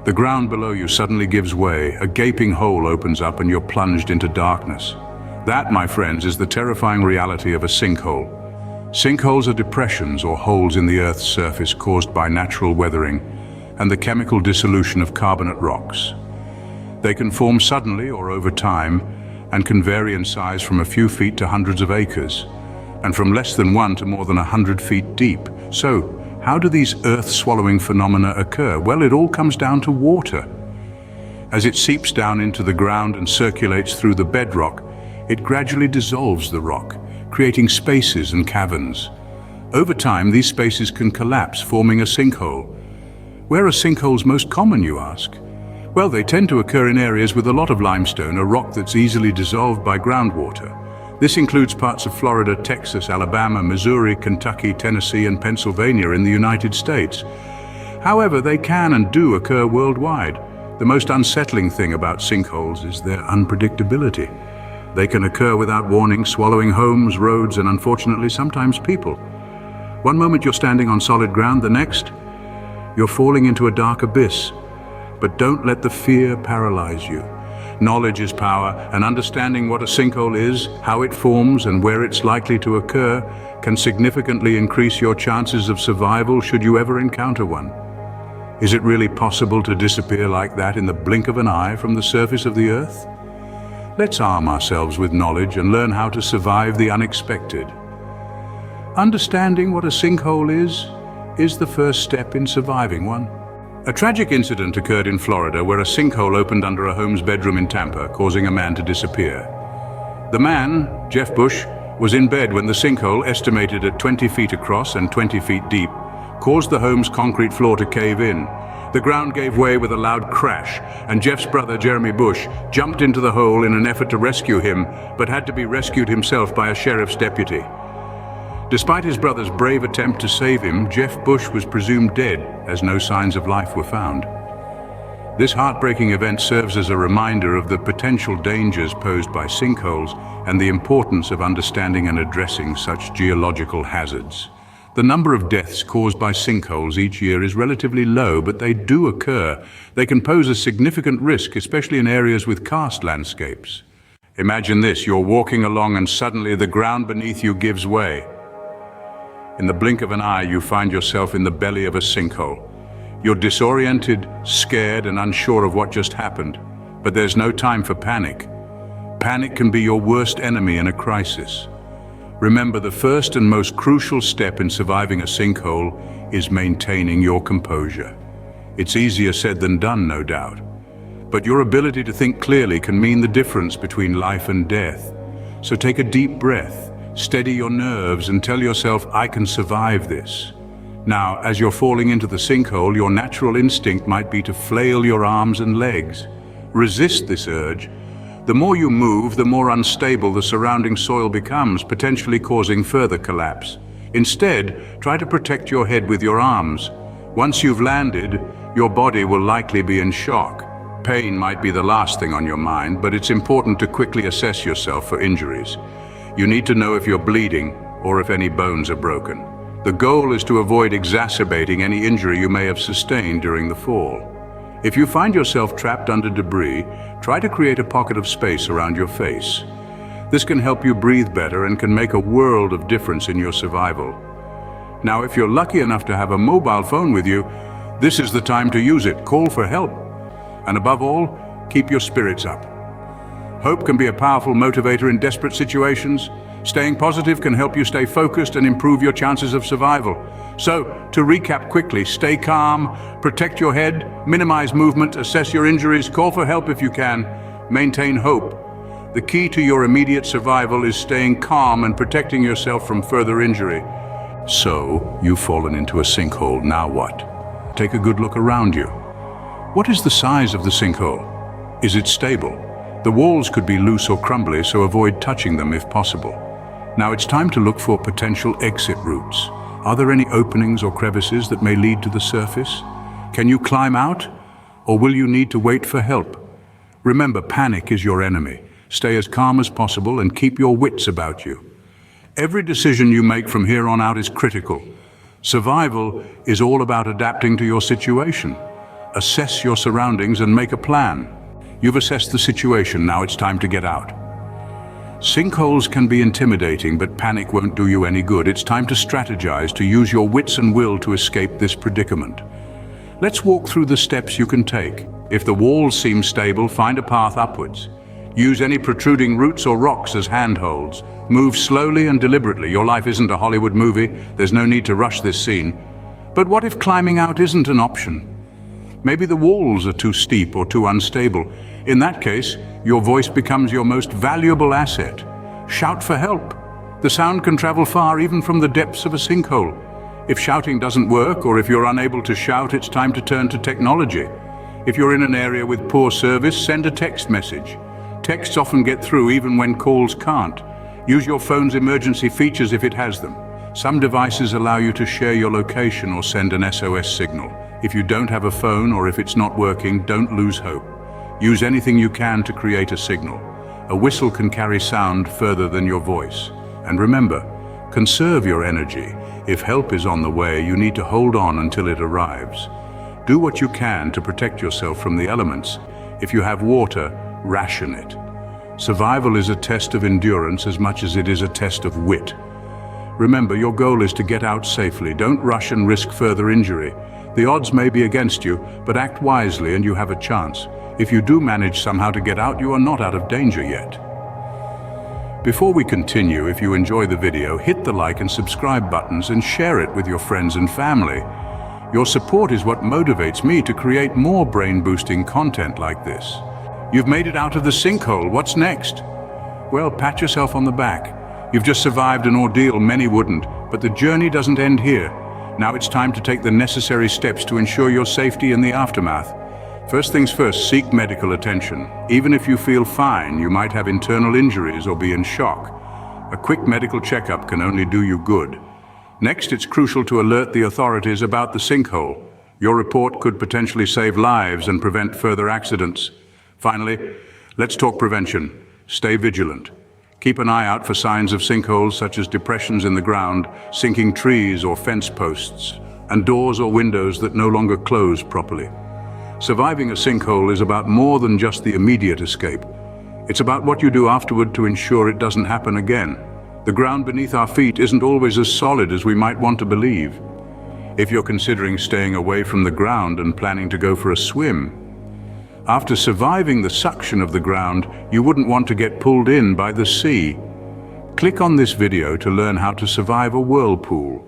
The ground below you suddenly gives way, a gaping hole opens up and you're plunged into darkness. That, my friends, is the terrifying reality of a sinkhole. Sinkholes are depressions or holes in the Earth's surface caused by natural weathering and the chemical dissolution of carbonate rocks. They can form suddenly or over time and can vary in size from a few feet to hundreds of acres, and from less than 1 to more than 100 feet deep. So, how do these earth-swallowing phenomena occur? Well, it all comes down to water. As it seeps down into the ground and circulates through the bedrock, it gradually dissolves the rock, creating spaces and caverns. Over time, these spaces can collapse, forming a sinkhole. Where are sinkholes most common, you ask? Well, they tend to occur in areas with a lot of limestone, a rock that's easily dissolved by groundwater. This includes parts of Florida, Texas, Alabama, Missouri, Kentucky, Tennessee, and Pennsylvania in the United States. However, they can and do occur worldwide. The most unsettling thing about sinkholes is their unpredictability. They can occur without warning, swallowing homes, roads, and unfortunately sometimes people. One moment you're standing on solid ground, the next, you're falling into a dark abyss. But don't let the fear paralyze you. Knowledge is power, and understanding what a sinkhole is, how it forms, and where it's likely to occur can significantly increase your chances of survival should you ever encounter one. Is it really possible to disappear like that in the blink of an eye from the surface of the Earth? Let's arm ourselves with knowledge and learn how to survive the unexpected. Understanding what a sinkhole is the first step in surviving one. A tragic incident occurred in Florida where a sinkhole opened under a home's bedroom in Tampa, causing a man to disappear. The man, Jeff Bush, was in bed when the sinkhole, estimated at 20 feet across and 20 feet deep, caused the home's concrete floor to cave in. The ground gave way with a loud crash, and Jeff's brother, Jeremy Bush, jumped into the hole in an effort to rescue him, but had to be rescued himself by a sheriff's deputy. Despite his brother's brave attempt to save him, Jeff Bush was presumed dead, as no signs of life were found. This heartbreaking event serves as a reminder of the potential dangers posed by sinkholes and the importance of understanding and addressing such geological hazards. The number of deaths caused by sinkholes each year is relatively low, but they do occur. They can pose a significant risk, especially in areas with karst landscapes. Imagine this, you're walking along and suddenly the ground beneath you gives way. In the blink of an eye, you find yourself in the belly of a sinkhole. You're disoriented, scared, and unsure of what just happened. But there's no time for panic. Panic can be your worst enemy in a crisis. Remember, the first and most crucial step in surviving a sinkhole is maintaining your composure. It's easier said than done, no doubt. But your ability to think clearly can mean the difference between life and death. So take a deep breath. Steady your nerves and tell yourself, I can survive this. Now, as you're falling into the sinkhole, your natural instinct might be to flail your arms and legs. Resist this urge. The more you move, the more unstable the surrounding soil becomes, potentially causing further collapse. Instead, try to protect your head with your arms. Once you've landed, your body will likely be in shock. Pain might be the last thing on your mind, but it's important to quickly assess yourself for injuries. You need to know if you're bleeding or if any bones are broken. The goal is to avoid exacerbating any injury you may have sustained during the fall. If you find yourself trapped under debris, try to create a pocket of space around your face. This can help you breathe better and can make a world of difference in your survival. Now, if you're lucky enough to have a mobile phone with you, this is the time to use it. Call for help. And above all, keep your spirits up. Hope can be a powerful motivator in desperate situations. Staying positive can help you stay focused and improve your chances of survival. So, to recap quickly, stay calm, protect your head, minimize movement, assess your injuries, call for help if you can, maintain hope. The key to your immediate survival is staying calm and protecting yourself from further injury. So, you've fallen into a sinkhole, now what? Take a good look around you. What is the size of the sinkhole? Is it stable? The walls could be loose or crumbly, so avoid touching them if possible. Now it's time to look for potential exit routes. Are there any openings or crevices that may lead to the surface? Can you climb out, or will you need to wait for help? Remember, panic is your enemy. Stay as calm as possible and keep your wits about you. Every decision you make from here on out is critical. Survival is all about adapting to your situation. Assess your surroundings and make a plan. You've assessed the situation, now it's time to get out. Sinkholes can be intimidating, but panic won't do you any good. It's time to strategize, to use your wits and will to escape this predicament. Let's walk through the steps you can take. If the walls seem stable, find a path upwards. Use any protruding roots or rocks as handholds. Move slowly and deliberately. Your life isn't a Hollywood movie. There's no need to rush this scene. But what if climbing out isn't an option? Maybe the walls are too steep or too unstable. In that case, your voice becomes your most valuable asset. Shout for help. The sound can travel far, even from the depths of a sinkhole. If shouting doesn't work, or if you're unable to shout, it's time to turn to technology. If you're in an area with poor service, send a text message. Texts often get through even when calls can't. Use your phone's emergency features if it has them. Some devices allow you to share your location or send an SOS signal. If you don't have a phone or if it's not working, don't lose hope. Use anything you can to create a signal. A whistle can carry sound further than your voice. And remember, conserve your energy. If help is on the way, you need to hold on until it arrives. Do what you can to protect yourself from the elements. If you have water, ration it. Survival is a test of endurance as much as it is a test of wit. Remember, your goal is to get out safely. Don't rush and risk further injury. The odds may be against you, but act wisely and you have a chance. If you do manage somehow to get out, you are not out of danger yet. Before we continue, if you enjoy the video, hit the like and subscribe buttons and share it with your friends and family. Your support is what motivates me to create more brain-boosting content like this. You've made it out of the sinkhole. What's next? Well, pat yourself on the back. You've just survived an ordeal many wouldn't, but the journey doesn't end here. Now it's time to take the necessary steps to ensure your safety in the aftermath. First things first, seek medical attention. Even if you feel fine, you might have internal injuries or be in shock. A quick medical checkup can only do you good. Next, it's crucial to alert the authorities about the sinkhole. Your report could potentially save lives and prevent further accidents. Finally, let's talk prevention. Stay vigilant. Keep an eye out for signs of sinkholes such as depressions in the ground, sinking trees or fence posts, and doors or windows that no longer close properly. Surviving a sinkhole is about more than just the immediate escape. It's about what you do afterward to ensure it doesn't happen again. The ground beneath our feet isn't always as solid as we might want to believe. If you're considering staying away from the ground and planning to go for a swim, after surviving the suction of the ground, you wouldn't want to get pulled in by the sea. Click on this video to learn how to survive a whirlpool.